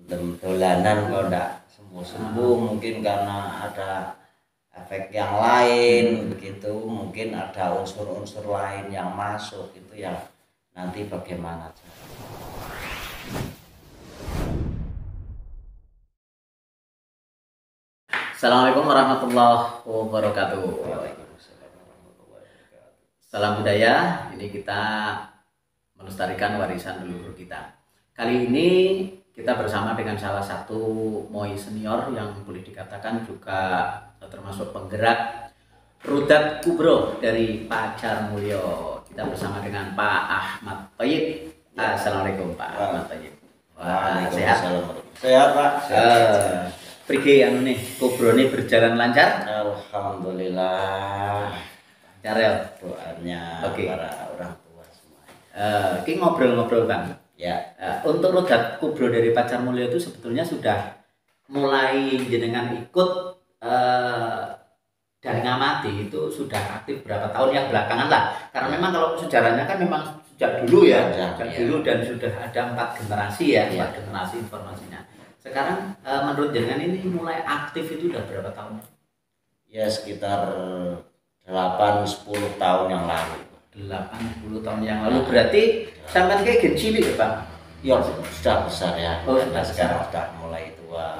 dolanan kok enggak sembuh-sembuh, mungkin karena ada efek yang lain begitu, mungkin ada unsur-unsur lain yang masuk, itu yang nanti bagaimana. Assalamualaikum warahmatullahi wabarakatuh. Salam budaya. Ini kita melestarikan warisan leluhur kita. Kali ini kita bersama dengan salah satu moi senior yang boleh dikatakan juga termasuk penggerak Rudat Kubro dari Pacar Mulyo. Kita bersama dengan Pak Ahmad Thoyyib. Assalamualaikum Pak Ahmad Thoyyib. Wah, sehat. Sehat Pak. Prige anu nih, Kubrone berjalan lancar? Alhamdulillah. Lancar ya Doanya Oke. para orang tua semua. Ini ngobrol-ngobrol Bang. Ya. Untuk Rudat Kubro dari Pacar Mulyo itu sebetulnya sudah mulai jenengan ikut dan ngamati itu sudah aktif berapa tahun yang belakangan lah. Karena memang kalau sejarahnya kan memang sejak dulu ya, sejak dulu dan sudah ada 4 generasi ya, 4 generasi informasinya. Sekarang menurut jenengan ini mulai aktif itu udah berapa tahun? Ya sekitar 8-10 tahun yang lalu. 8-10 tahun yang lalu berarti sampai kayak cilik ya Bang? Ya sudah besar ya. Oh, sudah sekarang besar. sudah mulai tua.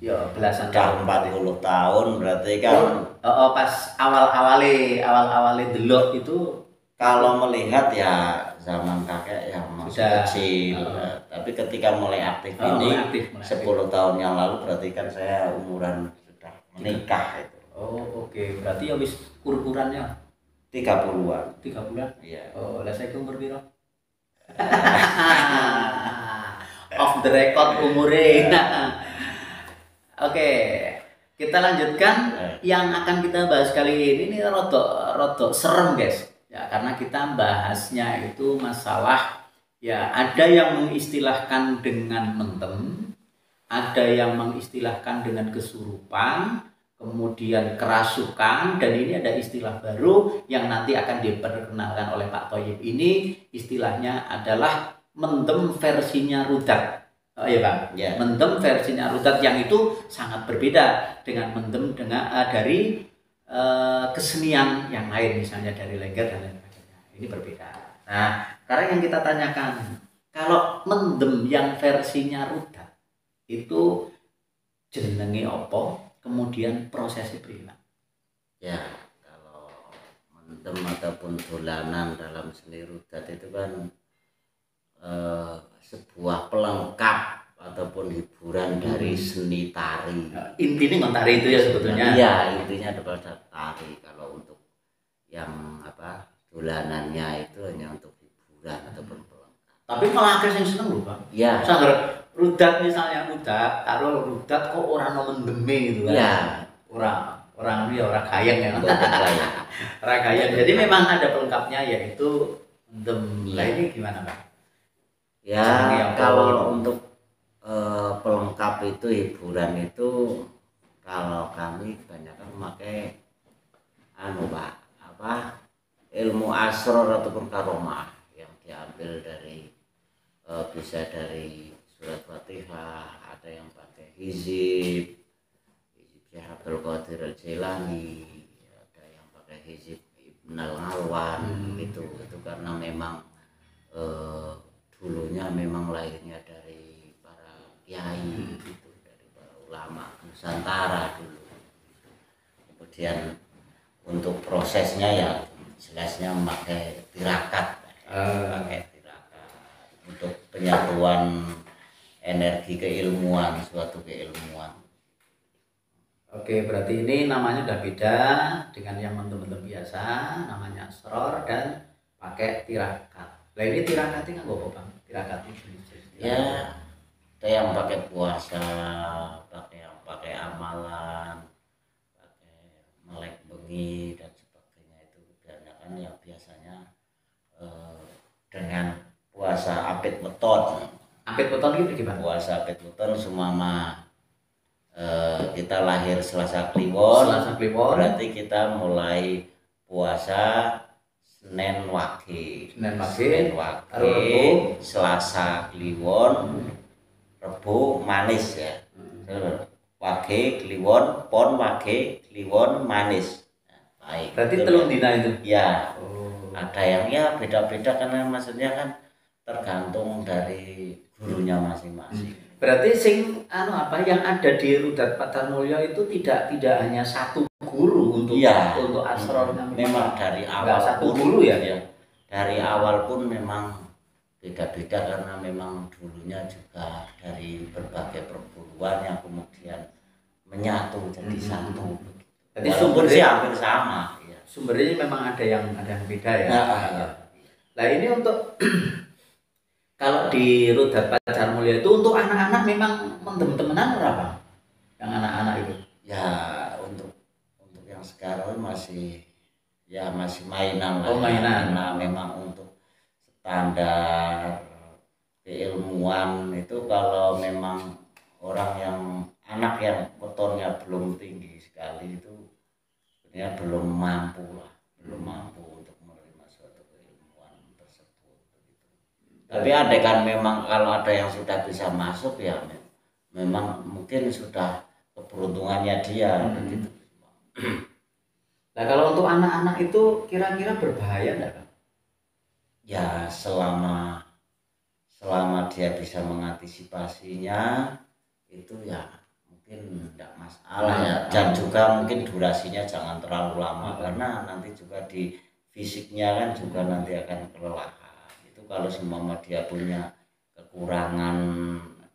Ya belasan Sudah 40 tahun berarti kan. Pas awal-awalnya delok itu Kalau melihat ya zaman kakek yang masih Sudah, kecil, tapi ketika mulai aktif ini mulai 10 tahun yang lalu berarti kan saya umuran sudah menikah itu. Oh oke. Berarti ya wis ukurannya 30-an. 3 bulan. Iya. Oh lah saya umur piro? Off the record umurnya. Oke, kita lanjutkan yang akan kita bahas kali ini rotok serem guys. Ya, karena kita bahasnya itu masalah ya ada yang mengistilahkan dengan mentem, ada yang mengistilahkan dengan kesurupan, kemudian kerasukan, dan ini ada istilah baru yang nanti akan diperkenalkan oleh Pak Thoyyib. Ini istilahnya adalah mentem versinya Rudat. Oh iya Bang, Ya. mentem versinya Rudat yang itu sangat berbeda dengan mentem dari kesenian yang lain, misalnya dari Lengger dan lain sebagainya. Ini berbeda. Nah, sekarang yang kita tanyakan, kalau mendem yang versinya Rudat itu jenenge opo, kemudian prosesnya prima. Ya, kalau mendem ataupun dolanan dalam seni Rudat itu kan sebuah pelengkap ataupun hiburan dari seni tari. Intinya tari itu ya sebetulnya. Iya, intinya adalah tari. Kalau untuk yang dolanannya itu hanya untuk hiburan ataupun pelengkap. Tapi malah akeh sing seneng lho, Bang. Iya. Sangger Rudat misalnya taruh Rudat kok ora ono mendeme gitu kan. Iya. Orang dia orang kayang ya. Betul. Orang kayang. Jadi memang ada pelengkapnya yaitu mendem. Lah ini gimana, Bang? Ya, kalau untuk pelengkap itu hiburan itu kalau kami kebanyakan memakai ilmu asror ataupun karomah yang diambil dari bisa dari surat Fatihah, ada yang pakai hizib Syekh Abdul Qadir Al-Jailani, ada yang pakai hizib Ibn Al-Alwan gitu. Itu karena memang dulunya memang lahirnya dari para kiai gitu, dari para ulama Nusantara dulu. Kemudian untuk prosesnya ya jelasnya memakai tirakat, untuk penyatuan energi keilmuan, suatu keilmuan. Oke, berarti ini namanya udah beda dengan yang mendem-mendem biasa, namanya asror dan pakai tirakat. Lah ini tirakatnya nggak apa Bang? Tirakat itu ya ada yang pakai puasa, yang pakai amalan, pakai melek bengi dan sebagainya. Itu kebanyakan yang biasanya dengan puasa apit weton. Apit weton itu gimana? Puasa apit weton sumama kita lahir Selasa Kliwon, berarti kita mulai puasa Senin Wage, Selasa Kliwon, Rebo manis ya. Wage kliwon pon wage kliwon manis. Baik. Berarti telung dina itu. Ya. Oh. Ada yang ya beda-beda karena maksudnya kan tergantung dari gurunya masing-masing. Berarti yang ada di Rudat Pacarmulyo itu tidak hanya satu guru untuk asrornya. Memang dari awal satu guru ya. Dari awal pun memang beda-beda karena memang dulunya juga dari berbagai perguruan yang kemudian menyatu jadi satu. Jadi sumbernya hampir sama. Ya. Sumbernya memang ada yang beda ya. Nah ini untuk kalau di Rudat Pacarmulyo itu untuk anak-anak memang temen-temenan berapa? Yang anak-anak itu? Ya untuk yang sekarang masih mainan lah. Oh mainan. Karena memang untuk standar keilmuan itu kalau memang anak yang otornya belum tinggi sekali itu sebenarnya belum mampu untuk menerima suatu keilmuan tersebut begitu. Tapi ada kan memang kalau ada yang sudah bisa masuk ya memang mungkin sudah keberuntungannya dia begitu. Nah kalau untuk anak-anak itu kira-kira berbahaya enggak? Ya selama dia bisa mengantisipasinya itu ya mungkin tidak masalah ya. Dan juga mungkin durasinya jangan terlalu lama karena nanti juga di fisiknya kan juga nanti akan kelelahan. Itu kalau seumpama dia punya kekurangan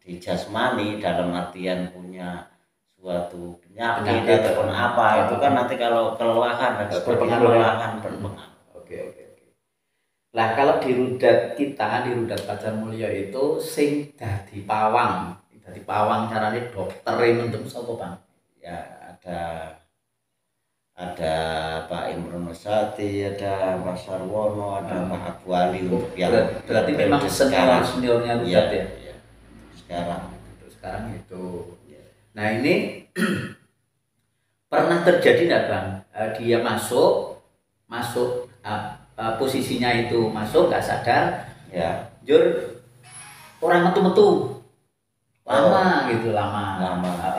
di jasmani dalam artian punya suatu penyakit ataupun apa itu kan nanti kalau kelelahan dan berpengaruh. Oke. Lah kalau di Rudat Pacarmulyo itu sing dadi pawang carane dokter untuk sapa Bang? Ya ada Pak Imron Nusati, ada Mas Sarwono, ada Pak Abu Ali untuk yang berarti memang seniornya Rudat ya. Sekarang itu. Nah ini pernah terjadi enggak Bang? Dia masuk posisinya itu masuk nggak sadar ya jur orang metu lama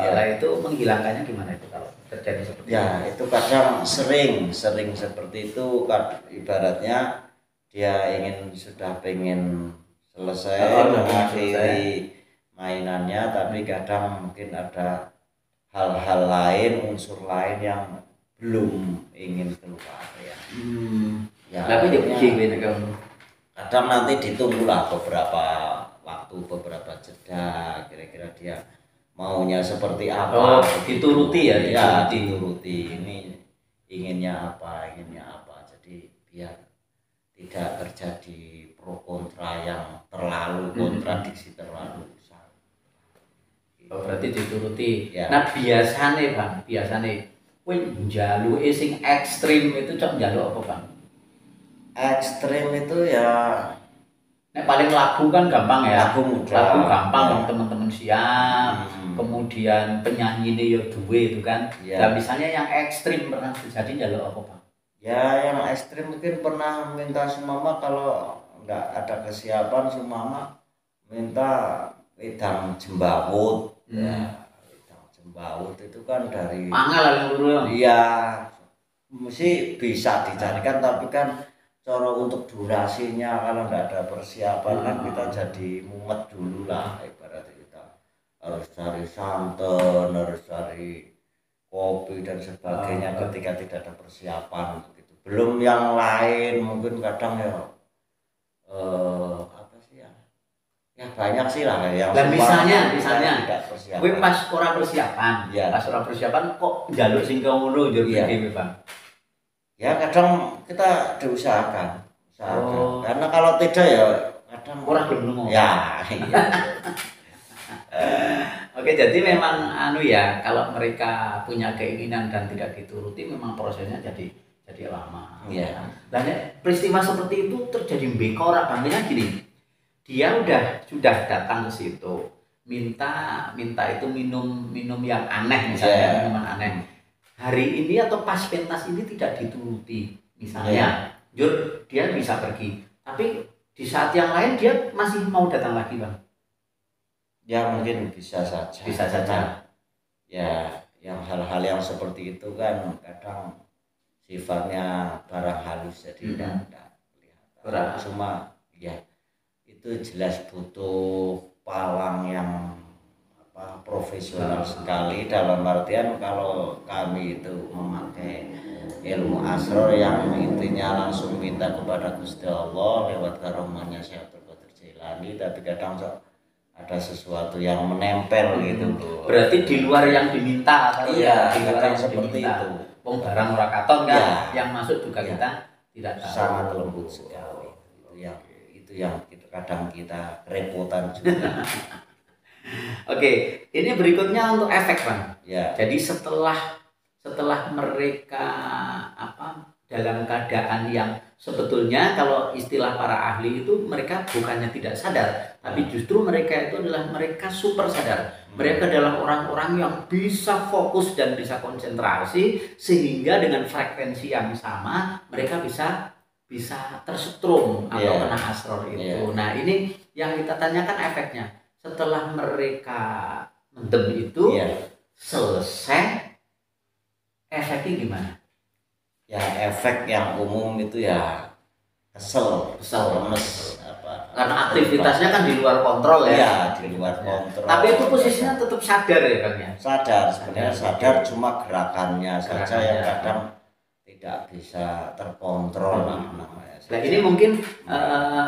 ya. Itu menghilangkannya gimana itu kalau terjadi seperti ya itu kadang sering seperti itu ibaratnya dia sudah pengen selesai mengakhiri mainannya tapi kadang mungkin ada hal-hal lain unsur lain yang belum ingin keluar ya. Ya, tapi kadang nanti ditunggulah beberapa waktu, beberapa jeda kira-kira dia maunya seperti apa. Dituruti ya. Dituruti. Ini inginnya apa. Jadi biar tidak terjadi pro kontra yang terlalu kontradiksi terlalu besar. Berarti dituruti. Ya. Nah biasanya Bang, kowe njaluke sing ekstrim itu njaluk apa Bang? Ekstrim itu ya paling lagu kan gampang ya. Lagu gampang teman-teman siap. Kemudian penyanyi ini ya duwe itu kan. Dan misalnya yang ekstrim pernah terjadi njaluk apa Bang? Ya yang ekstrim mungkin pernah minta sumama kalau enggak ada kesiapan sumama minta wedang jembawut. Ya, wedang jembawut itu kan dari Pangal yang dulu. Iya. Mesti bisa dicarikan tapi kan cara untuk durasinya kalau nggak ada persiapan kan kita jadi mumet dulu lah ibaratnya kita harus cari santan, harus cari kopi dan sebagainya ketika tidak ada persiapan gitu. Belum yang lain mungkin kadang ya apa sih ya? Ya banyak sih lah yang misalnya gue pas orang persiapan kok jalur sing ngono yo dhewe Bang. Ya kadang kita diusahakan. Karena kalau tidak ya kadang kurang belum. Ya. Oke, jadi memang kalau mereka punya keinginan dan tidak dituruti memang prosesnya jadi lama. Iya. Dan peristiwa seperti itu terjadi bekora Bangnya gini. Dia sudah datang ke situ, minta itu minum yang aneh misalnya, minuman aneh. Hari ini atau pas pentas ini tidak dituruti misalnya, dia bisa pergi. Tapi di saat yang lain dia masih mau datang lagi Bang. Ya mungkin bisa saja. Bisa saja. Ya, yang hal-hal yang seperti itu kan kadang sifatnya barang halus jadi tidak kelihatan. Cuma ya itu jelas butuh palang yang profesional sekali, dalam artian kalau kami itu memakai ilmu asrar yang intinya langsung minta kepada Gusti Allah lewat karomahnya Syekh Abdul Qadir Jailani, tapi kadang ada sesuatu yang menempel gitu. Berarti di luar yang diminta atau iya, di luar yang seperti diminta. itu. Barang murah katon kan, ya. Yang masuk juga ya. Kita tidak tahu. Sangat lembut sekali. Itu yang kadang kita kerepotan juga. Oke, ini berikutnya untuk efek, Bang. Ya. Jadi setelah mereka dalam keadaan yang sebetulnya kalau istilah para ahli itu mereka bukannya tidak sadar, tapi justru mereka itu adalah mereka super sadar. Mereka adalah orang-orang yang bisa fokus dan bisa konsentrasi, sehingga dengan frekuensi yang sama mereka bisa tersetrum atau kena asrar itu. Nah, ini yang kita tanyakan efeknya. Setelah mereka mendem itu selesai, efeknya gimana? Ya efek yang umum itu ya kesel, lemes, karena aktivitasnya kan di luar kontrol ya. Iya, di luar kontrol. Tapi itu posisinya tetap sadar ya, Kang ya? Sadar, sebenarnya sadar, cuma gerakannya saja yang kadang tidak bisa terkontrol namanya. Nah, ini mungkin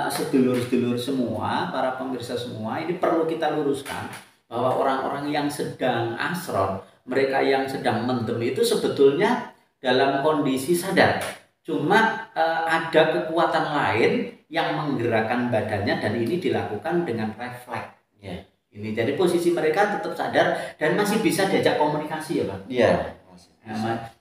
sedulur-sedulur semua, para pemirsa semua, ini perlu kita luruskan bahwa orang-orang yang sedang asrar, mereka yang sedang mendem itu sebetulnya dalam kondisi sadar, cuma ada kekuatan lain yang menggerakkan badannya, dan ini dilakukan dengan refleks. Ya. Ini jadi posisi mereka tetap sadar dan masih bisa diajak komunikasi ya, Bang. Iya.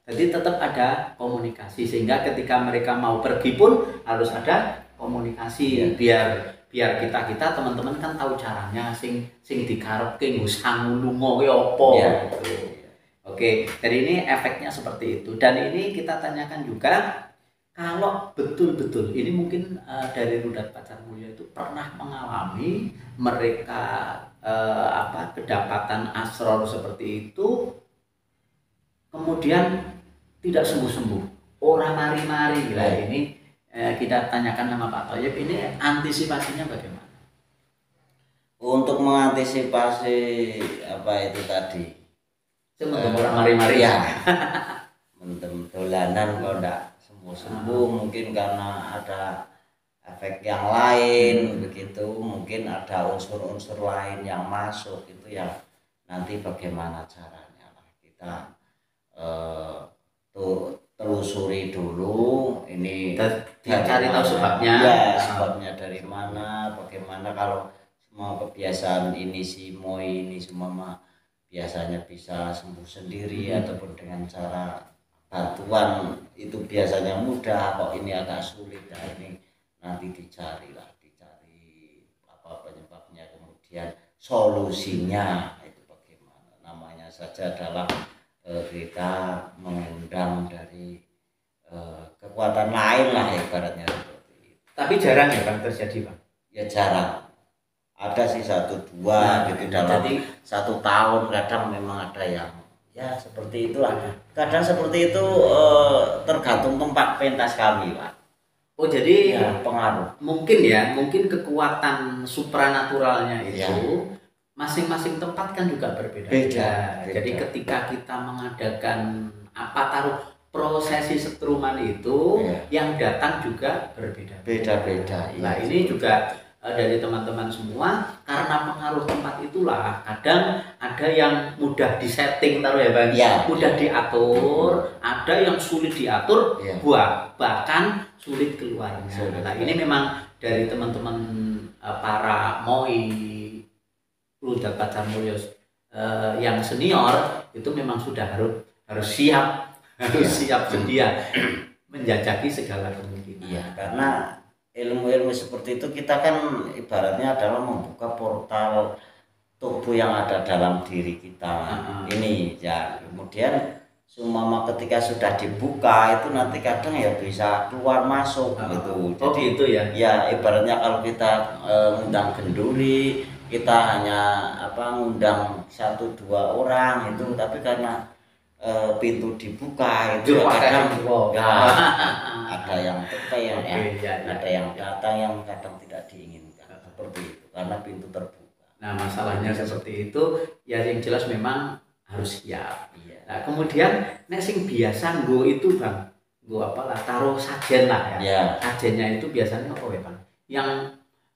Jadi tetap ada komunikasi, sehingga ketika mereka mau pergi pun harus ada komunikasi biar kita teman-teman kan tahu caranya sing dikarepke nggo sangu lunga ki apa gitu. Oke, jadi ini efeknya seperti itu. Dan ini kita tanyakan juga, kalau betul-betul ini mungkin dari Rudat Pacar Mulya itu pernah mengalami mereka kedapatan asrar seperti itu, kemudian tidak sembuh-sembuh, orang mari-mari. Lah ini kita tanyakan sama Pak Thoyib, ini antisipasinya bagaimana? Untuk mengantisipasi itu tadi, orang mari-mari ya, mendem dolanan kalau enggak sembuh-sembuh, mungkin karena ada efek yang lain begitu, mungkin ada unsur-unsur lain yang masuk, itu yang nanti bagaimana caranya kita telusuri dulu, ini cari tahu sebabnya. Ya, sebabnya dari mana, bagaimana. Kalau semua kebiasaan ini si Moi ini semua biasanya bisa sembuh sendiri ataupun dengan cara bantuan itu biasanya mudah, kok ini agak sulit. Nah, ini nanti dicari apa penyebabnya, kemudian solusinya itu bagaimana. Namanya saja adalah kita mengundang dari kekuatan lain lah ibaratnya seperti itu. Tapi jarang ya Bang terjadi, Bang? Ya jarang. Ada sih 1-2 gitu dalam 1 tahun, kadang memang ada yang ya seperti itulah. Kadang seperti itu tergantung tempat pentas kami, Pak. Oh, jadi ya, pengaruh. Mungkin kekuatan supranaturalnya itu masing-masing tempat kan juga berbeda-beda. Jadi ketika kita mengadakan prosesi setruman itu, yang datang juga berbeda-beda. Nah, ini juga dari teman-teman semua, karena pengaruh tempat itulah kadang ada yang mudah disetting ya Bang, mudah diatur, ada yang sulit diatur, bahkan sulit keluarnya. Nah, ini memang dari teman-teman para Moi Rudat Pacar Mulya yang senior itu memang sudah harus siap sedia menjajaki segala kemungkinan. Iya, karena ilmu-ilmu seperti itu kita kan ibaratnya adalah membuka portal tubuh yang ada dalam diri kita ini ya. Kemudian seumpama ketika sudah dibuka itu nanti kadang ya bisa keluar masuk gitu. Jadi itu ya. Ya ibaratnya kalau kita undang genduri kita hanya ngundang 1-2 orang itu, tapi karena pintu dibuka itu kadang ya ada yang ya, ada yang datang yang kadang tidak diinginkan seperti itu karena pintu terbuka. Nah masalahnya seperti itu ya, yang jelas memang harus siap. Nah kemudian nek sing biasa nggo itu Bang, nggo apalah taruh sajen lah ya. Sajennya itu biasanya apa ya Bang? Yang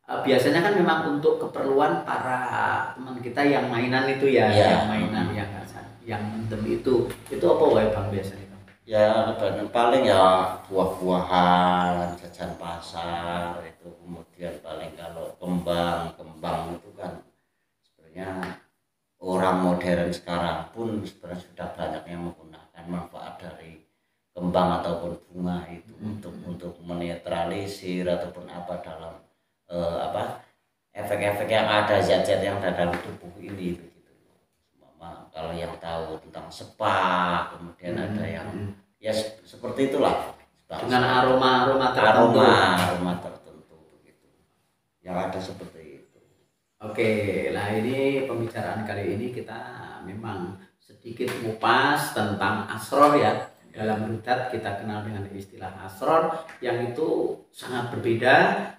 biasanya kan memang untuk keperluan para teman kita yang mainan itu ya, yang mainan yang mendem itu apa wae Bang biasanya Bang? Ya paling ya buah-buahan, jajan pasar itu, kemudian paling kalau kembang itu kan sebenarnya orang modern sekarang pun sebenarnya sudah banyak yang menggunakan manfaat dari kembang ataupun bunga itu untuk menetralisir ataupun apa dalam efek-efek yang ada, zat-zat yang ada dalam tubuh ini begitu. Kalau yang tahu tentang spa, kemudian ada yang ya seperti itulah dengan aroma tertentu begitu yang ada seperti itu. Oke, nah ini pembicaraan kali ini kita memang sedikit mengupas tentang asror ya. Dalam rudat kita kenal dengan istilah asror yang itu sangat berbeda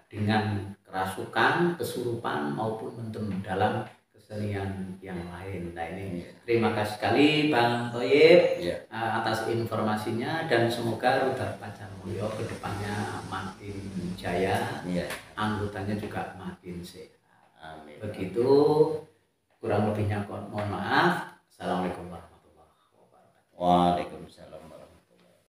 dengan kerasukan, kesurupan maupun mendem dalam kesenian yang lain. Nah ini terima kasih sekali Bang Thoyib atas informasinya, dan semoga Rudat Pacarmulyo kedepannya makin jaya, anggotanya juga makin sehat. Amin. Begitu, kurang lebihnya mohon maaf. Assalamualaikum warahmatullahi wabarakatuh. Waalaikumsalam.